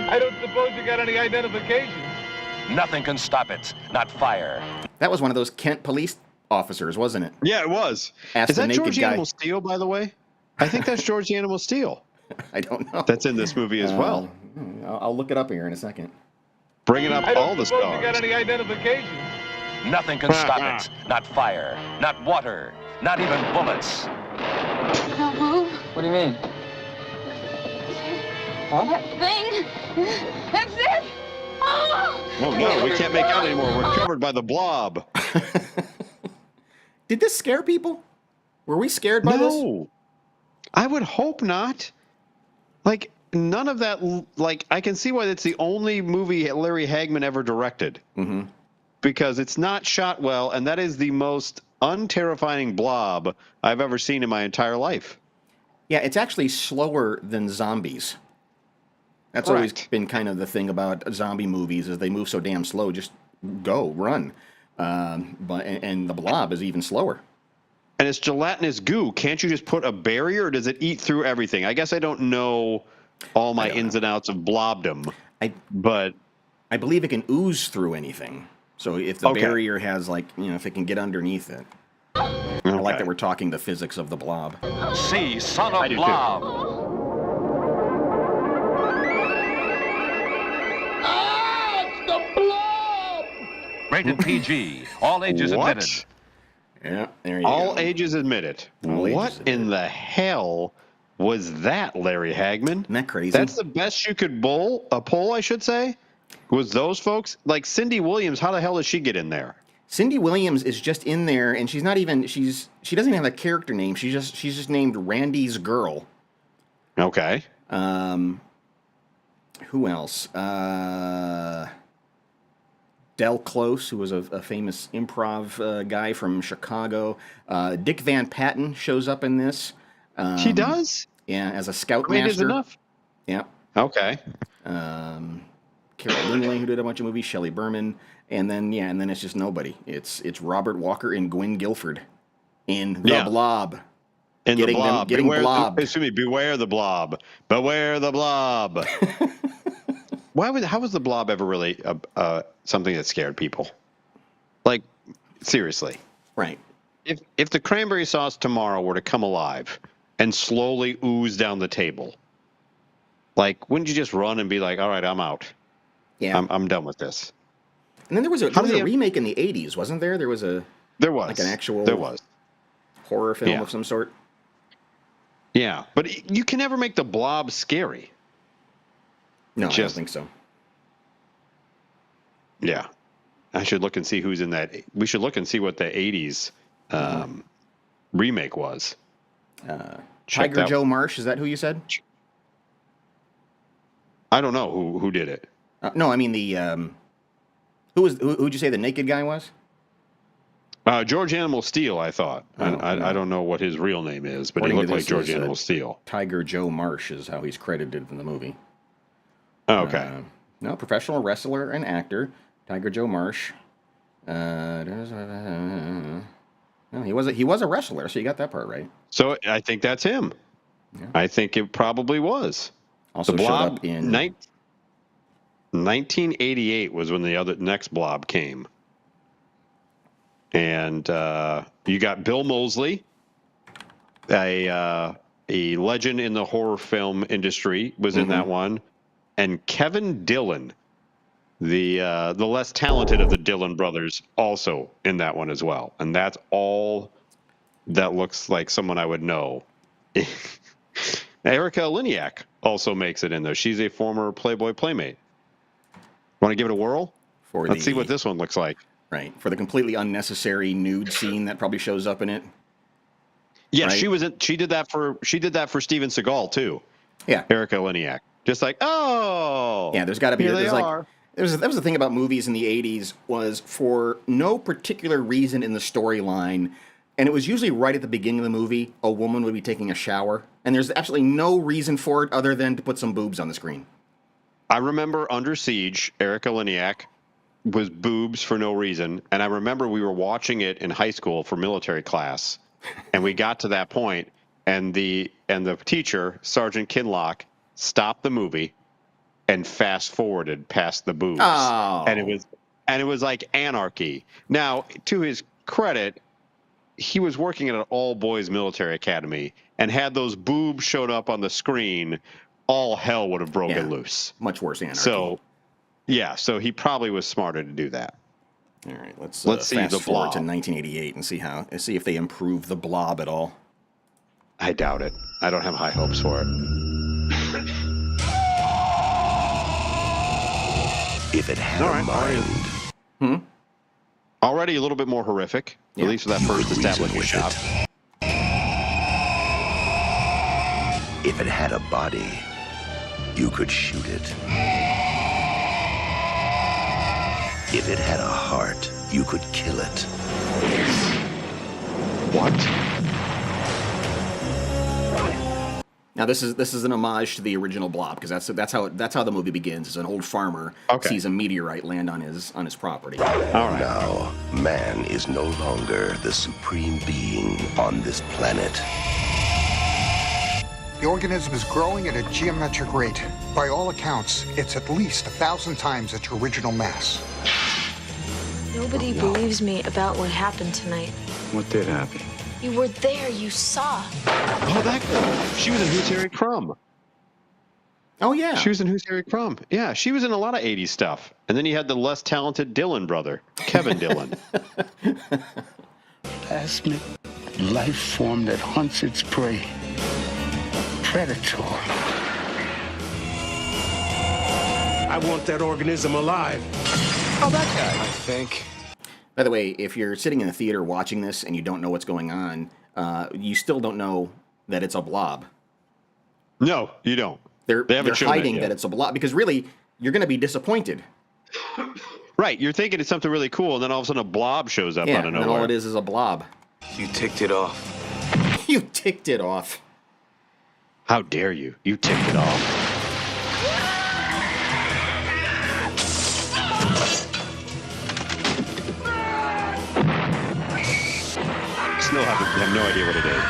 I don't suppose you got any identification. Nothing can stop it, not fire. That was one of those Kent police officers, wasn't it? Yeah, it was. Asked Is that George Animal Steel, by the way? I think that's George the Animal Steel. I don't know. That's in this movie as well. I'll look it up here in a second. Bringing up all the stars. I don't suppose you got any identification. Nothing can stop it, not fire, not water, not even bullets. Don't move. What do you mean? That thing. That's it. Oh! Oh, no, we can't make out anymore. We're covered by the blob. Did this scare people? Were we scared by this? No. I would hope not. Like, none of that, like, I can see why it's the only movie Larry Hagman ever directed. Mm-hmm. Because it's not shot well, and that is the most unterrifying blob I've ever seen in my entire life. Yeah, it's actually slower than zombies. That's always been kind of the thing about zombie movies, is they move so damn slow. Just go, run. And the blob is even slower. And it's gelatinous goo. Can't you just put a barrier, or does it eat through everything? I guess I don't know all my ins and outs of blobdom. But I believe it can ooze through anything. So if the barrier has, like, if it can get underneath it. I like that we're talking the physics of the blob. See, son of blob. Rated PG. All ages admitted. Yeah, there you go. All ages admitted. What in the hell was that, Larry Hagman? Isn't that crazy? That's the best you could pull, I should say? Was those folks? Like Cindy Williams, how the hell does she get in there? Cindy Williams is just in there, and she doesn't even have a character name. She's just named Randy's girl. Okay. Who else? Del Close, who was a famous improv guy from Chicago. Dick Van Patten shows up in this. He does? Yeah, as a scoutmaster. Enough. Yeah. Okay. Carol Lindley, who did a bunch of movies. Shelley Berman, and then it's just nobody. It's Robert Walker and Gwynn Guilford in The Blob. in the blob. Getting blobbed. Beware the blob. Beware the blob. How was the blob ever really something that scared people? Like, seriously. Right. If the cranberry sauce tomorrow were to come alive and slowly ooze down the table, like, wouldn't you just run and be like, all right, I'm out. Yeah. I'm done with this. And then there was a remake in the 80s, wasn't there? There was. Like an actual horror film of some sort. Yeah, but you can never make the blob scary. No, I don't think so. Yeah. I should look and see who's in that. We should look and see what the 80s remake was. Tiger Joe Marsh, is that who you said? I don't know who did it. No, I mean the who'd you say the naked guy was? George Animal Steel, I thought. I don't know what his real name is, but he looked like George Animal Steel. Tiger Joe Marsh is how he's credited in the movie. Oh, okay. No, professional wrestler and actor, Tiger Joe Marsh. No, he was a wrestler, so you got that part right. So I think that's him. Yeah. I think it probably was. Also the Blob, showed up in 1988 was when the next Blob came. And you got Bill Moseley, a legend in the horror film industry, was in that one, and Kevin Dillon, the less talented of the Dillon brothers, also in that one as well. And that's all that looks like someone I would know. Erica Liniak also makes it in there. She's a former Playboy Playmate. Want to give it a whirl? Let's see what this one looks like. Right, for the completely unnecessary nude scene that probably shows up in it. Yeah, right? She did that for Steven Seagal too. Yeah, Erica Liniak. Just like, oh, yeah. There's got to be. That was the thing about movies in the '80s was for no particular reason in the storyline, and it was usually right at the beginning of the movie. A woman would be taking a shower, and there's absolutely no reason for it other than to put some boobs on the screen. I remember Under Siege, Erica Liniak was boobs for no reason. And I remember we were watching it in high school for military class. And we got to that point, and the teacher, Sergeant Kinlock, stopped the movie and fast forwarded past the boobs. Oh. And it was like anarchy. Now, to his credit, he was working at an all boys military academy, and had those boobs showed up on the screen, all hell would have broken loose. Much worse anarchy. So he probably was smarter to do that. All right, let's see fast the forward Blob to 1988 and see if they improve the Blob at all. I doubt it. I don't have high hopes for it. If it had a mind. Already a little bit more horrific, at least for that first establishing shot. If it had a body, you could shoot it. If it had a heart, you could kill it. What? Now this is an homage to the original Blob, because that's how the movie begins. Is an old farmer sees a meteorite land on his property. All right. Now, man is no longer the supreme being on this planet. The organism is growing at a geometric rate. By all accounts, it's at least 1,000 times its original mass. Nobody believes me about what happened tonight. What did happen? You were there, you saw. Oh, that girl. She was in Who's Harry Crumb. Oh, yeah. She was in Who's Harry Crumb. Yeah, she was in a lot of 80s stuff. And then you had the less talented Dillon brother, Kevin Dillon. Plasmic life form that hunts its prey. Predator. I want that organism alive. Oh, that guy. I think. By the way, if you're sitting in a theater watching this and you don't know what's going on, you still don't know that it's a blob. No, you don't. They're hiding that it's a blob, because really, you're going to be disappointed. Right, you're thinking it's something really cool, and then all of a sudden a blob shows up out of nowhere. And all it is a blob. You ticked it off. You ticked it off. How dare you? You ticked it off. Still have no idea what it is.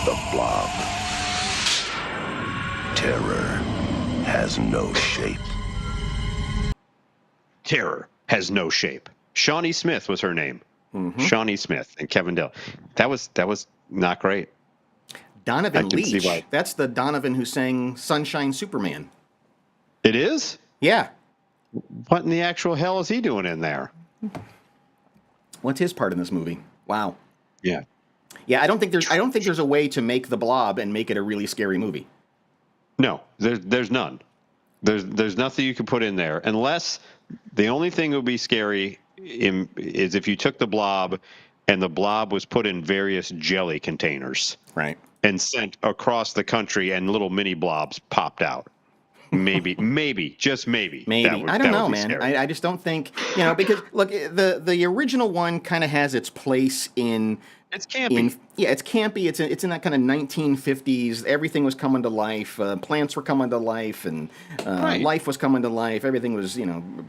the Blob. Terror has no shape. Terror has no shape. Shawnee Smith was her name. Mm-hmm. Shawnee Smith and Kevin Dillon. That was not great. Donovan Leitch. That's the Donovan who sang Sunshine Superman. It is? Yeah. What in the actual hell is he doing in there? What's his part in this movie? Wow. Yeah. Yeah, I don't think there's a way to make The Blob and make it a really scary movie. No, there's none. There's nothing you can put in there unless the only thing that would be scary is if you took the Blob and the Blob was put in various jelly containers. Right. And sent across the country and little mini blobs popped out. Maybe, just maybe. I don't know, man. I just don't think, because look, the original one kind of has its place in. It's campy. It's campy. It's in that kind of 1950s. Everything was coming to life. Plants were coming to life, and life was coming to life. Everything was,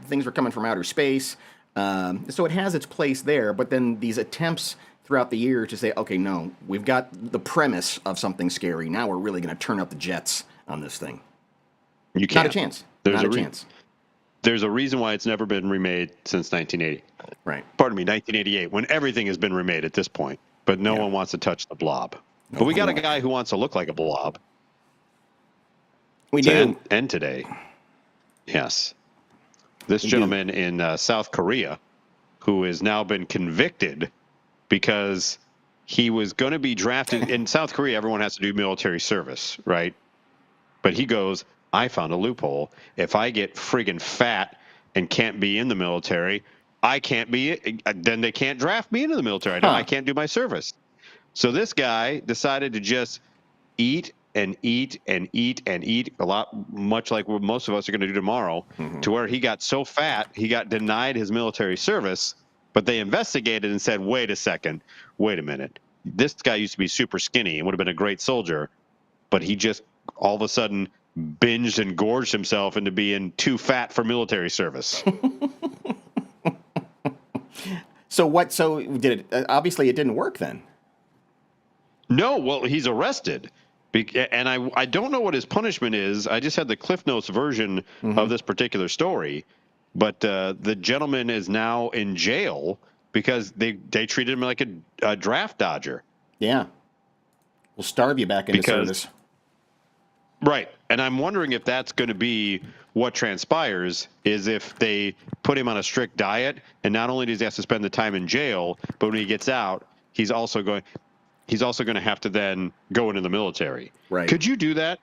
things were coming from outer space. So it has its place there. But then these attempts throughout the year to say, okay, no, we've got the premise of something scary. Now we're really going to turn up the jets on this thing. You can't. Not a chance. Not a chance. There's a reason why it's never been remade since 1980. Right. Pardon me, 1988, when everything has been remade at this point. But no one wants to touch the Blob. But we got a guy who wants to look like a blob. We do. And today. Yes. This gentleman in South Korea who has now been convicted because he was going to be drafted. In South Korea, everyone has to do military service, right? But he goes, I found a loophole. If I get friggin' fat and can't be in the military, I can't be, then they can't draft me into the military. I can't do my service. So this guy decided to just eat and eat and eat and eat a lot, much like what most of us are going to do tomorrow, to where he got so fat, he got denied his military service. But they investigated and said, wait a minute. This guy used to be super skinny and would have been a great soldier, but he just all of a sudden binged and gorged himself into being too fat for military service. So did it? Obviously, it didn't work then. No, well, he's arrested. And I don't know what his punishment is. I just had the Cliff Notes version of this particular story. But the gentleman is now in jail because they treated him like a draft dodger. Yeah. We'll starve you back into service. Right. And I'm wondering if that's going to be what transpires, is if they put him on a strict diet, and not only does he have to spend the time in jail, but when he gets out, he's also going to have to then go into the military. Right. Could you do that?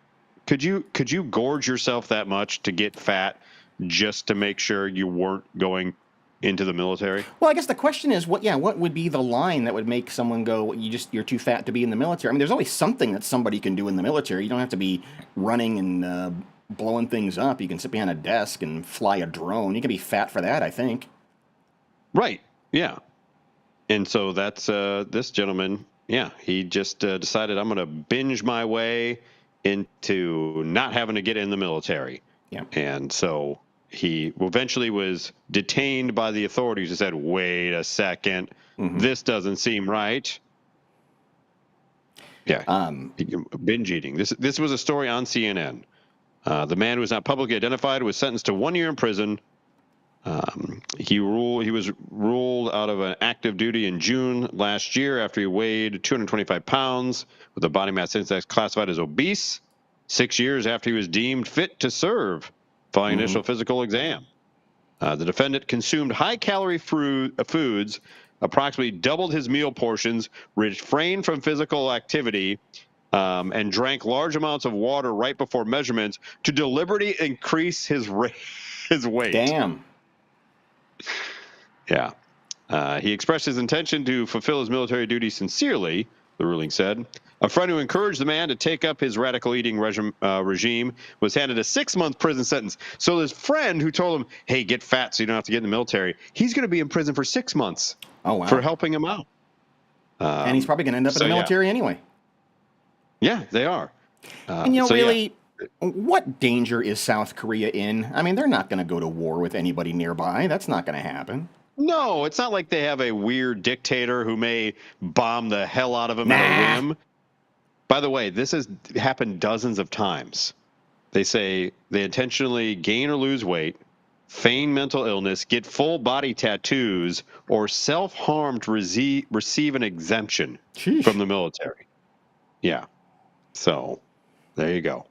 Could you gorge yourself that much to get fat just to make sure you weren't going into the military? Well, I guess the question is, what would be the line that would make someone go, you're too fat to be in the military? I mean, there's always something that somebody can do in the military. You don't have to be running and blowing things up. You can sit behind a desk and fly a drone. You can be fat for that, I think. Right. Yeah. And so that's this gentleman. Yeah, he just decided, I'm going to binge my way into not having to get in the military. Yeah. And so he eventually was detained by the authorities and said, wait a second, this doesn't seem right. Yeah, binge eating. This was a story on CNN. The man who was not publicly identified was sentenced to 1 year in prison. He was ruled out of an active duty in June last year after he weighed 225 pounds with a body mass index classified as obese, 6 years after he was deemed fit to serve following initial physical exam. The defendant consumed high-calorie foods, approximately doubled his meal portions, refrained from physical activity, and drank large amounts of water right before measurements to deliberately increase his weight. Damn. Yeah. He expressed his intention to fulfill his military duty sincerely, the ruling said. A friend who encouraged the man to take up his radical eating regime was handed a 6-month prison sentence. So this friend who told him, hey, get fat so you don't have to get in the military, he's going to be in prison for 6 months for helping him out. And he's probably going to end up in the military anyway. Yeah, they are. And really, what danger is South Korea in? I mean, they're not going to go to war with anybody nearby. That's not going to happen. No, it's not like they have a weird dictator who may bomb the hell out of them at a whim. By the way, this has happened dozens of times. They say they intentionally gain or lose weight, feign mental illness, get full body tattoos, or self-harm to receive an exemption from the military. Yeah. So there you go.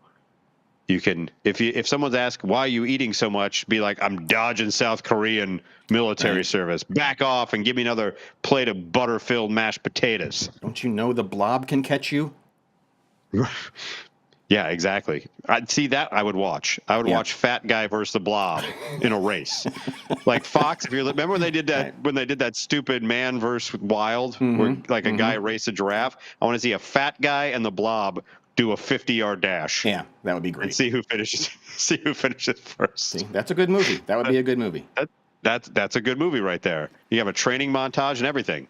You can, if someone's asked, why are you eating so much, be like, I'm dodging South Korean military service. Back off and give me another plate of butter-filled mashed potatoes. Don't you know the blob can catch you? Yeah, exactly. I'd see that. I would watch. I would watch Fat Guy versus the Blob in a race, like Fox. If you remember when they did that, when they did that stupid Man versus Wild, where like a guy raced a giraffe. I want to see a fat guy and the Blob do a 50-yard dash. Yeah, that would be great. And see who finishes. See who finishes first. See, that's a good movie. That would be a good movie. That's a good movie right there. You have a training montage and everything.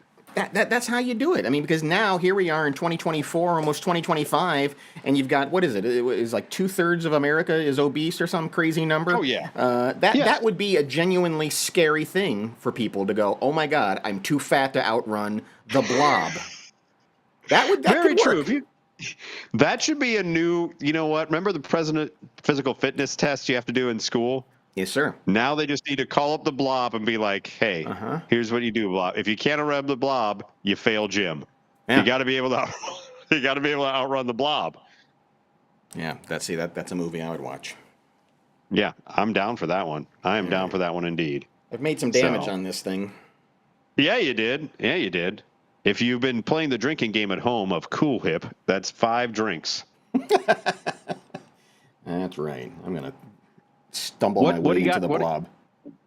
That's how you do it. I mean, because now here we are in 2024, almost 2025, and you've got, what is it? It's like 2/3 of America is obese or some crazy number. Oh yeah. That would be a genuinely scary thing for people to go, oh my God, I'm too fat to outrun the blob. That Very could true. work. That should be a new. You know what? Remember the president physical fitness test you have to do in school? Yes, sir. Now they just need to call up the Blob and be like, hey, here's what you do, Blob. If you can't outrun the Blob, you fail gym. Yeah. You got to be able to outrun the Blob. Yeah, that's a movie I would watch. Yeah, I'm down for that one. I am down for that one indeed. I've made some damage on this thing. Yeah, you did. Yeah, you did. If you've been playing the drinking game at home of Cool Whip, that's 5 drinks. That's right. I'm going to stumble my way into the blob.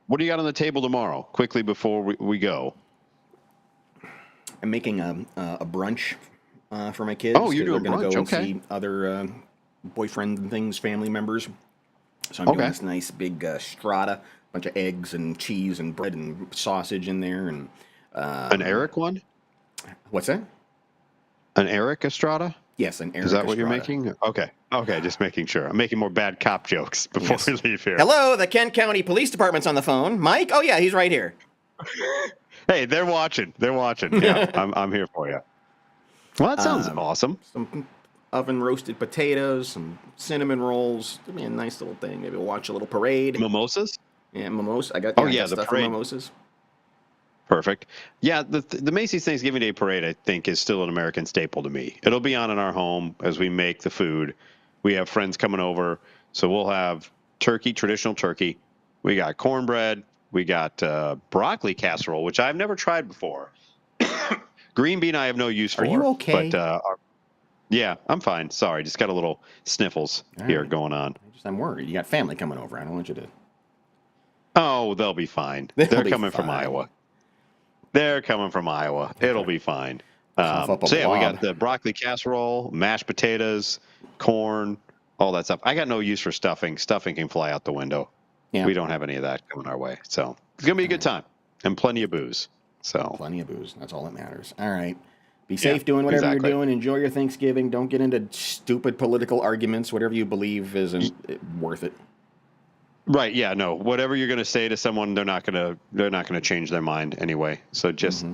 What do you got on the table tomorrow? Quickly before we go. I'm making a brunch for my kids. Oh, you're doing brunch? They're going to go and see other boyfriend and things, family members. So I'm doing this nice big strata, bunch of eggs and cheese and bread and sausage in there. And an Eric one? What's that? An Eric Estrada? Yes, an Eric Is that Estrada. what you're making? Okay, just making sure. I'm making more bad cop jokes before we leave here. Hello, the Kent County Police Department's on the phone. Mike? Oh, yeah, he's right here. Hey, they're watching. Yeah, I'm here for you. Well, that sounds awesome. Some oven roasted potatoes, some cinnamon rolls. Give me a nice little thing. Maybe we'll watch a little parade. Mimosas? Yeah, mimosa. I got the stuff parade. for mimosas. Perfect. Yeah, the Macy's Thanksgiving Day Parade, I think, is still an American staple to me. It'll be on in our home as we make the food. We have friends coming over, so we'll have turkey, traditional turkey. We got cornbread. We got broccoli casserole, which I've never tried before. Green bean I have no use for. Are you okay? But, yeah, I'm fine. Sorry, just got a little sniffles here going on. I'm worried. You got family coming over. I don't want you to. Oh, they'll be fine. They're coming from Iowa. They're coming from Iowa. It'll be fine. We got the broccoli casserole, mashed potatoes, corn, all that stuff. I got no use for stuffing. Stuffing can fly out the window. Yeah. We don't have any of that coming our way. So it's going to be a good time and plenty of booze. Plenty of booze. That's all that matters. All right. Be safe doing whatever you're doing. Enjoy your Thanksgiving. Don't get into stupid political arguments. Whatever you believe isn't worth it. Right. Yeah. No. Whatever you're going to say to someone, they're not going to change their mind anyway. So just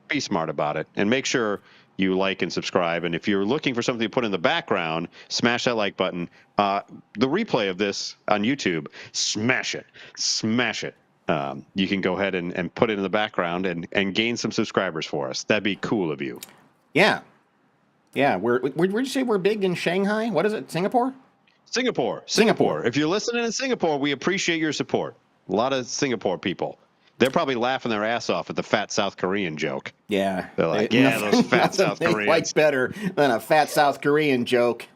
be smart about it and make sure you like and subscribe. And if you're looking for something to put in the background, smash that like button. The replay of this on YouTube, smash it. You can go ahead and put it in the background and gain some subscribers for us. That'd be cool of you. Yeah. Yeah. Where'd you say we're big in Shanghai? What is it? Singapore. If you're listening in Singapore, we appreciate your support. A lot of Singapore people. They're probably laughing their ass off at the fat South Korean joke. Yeah. They're like, those fat South Koreans. Quite better than a fat South Korean joke.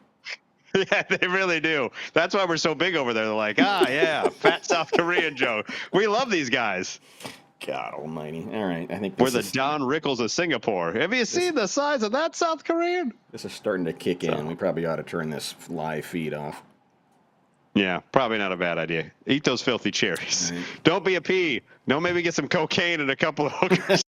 Yeah, they really do. That's why we're so big over there. They're like, fat South Korean joke. We love these guys. God almighty. All right. I think we're the Don Rickles of Singapore. Have you seen the size of that South Korean? This is starting to kick in. We probably ought to turn this live feed off. Yeah, probably not a bad idea. Eat those filthy cherries. Right. Don't be a pea. No, maybe get some cocaine and a couple of hookers.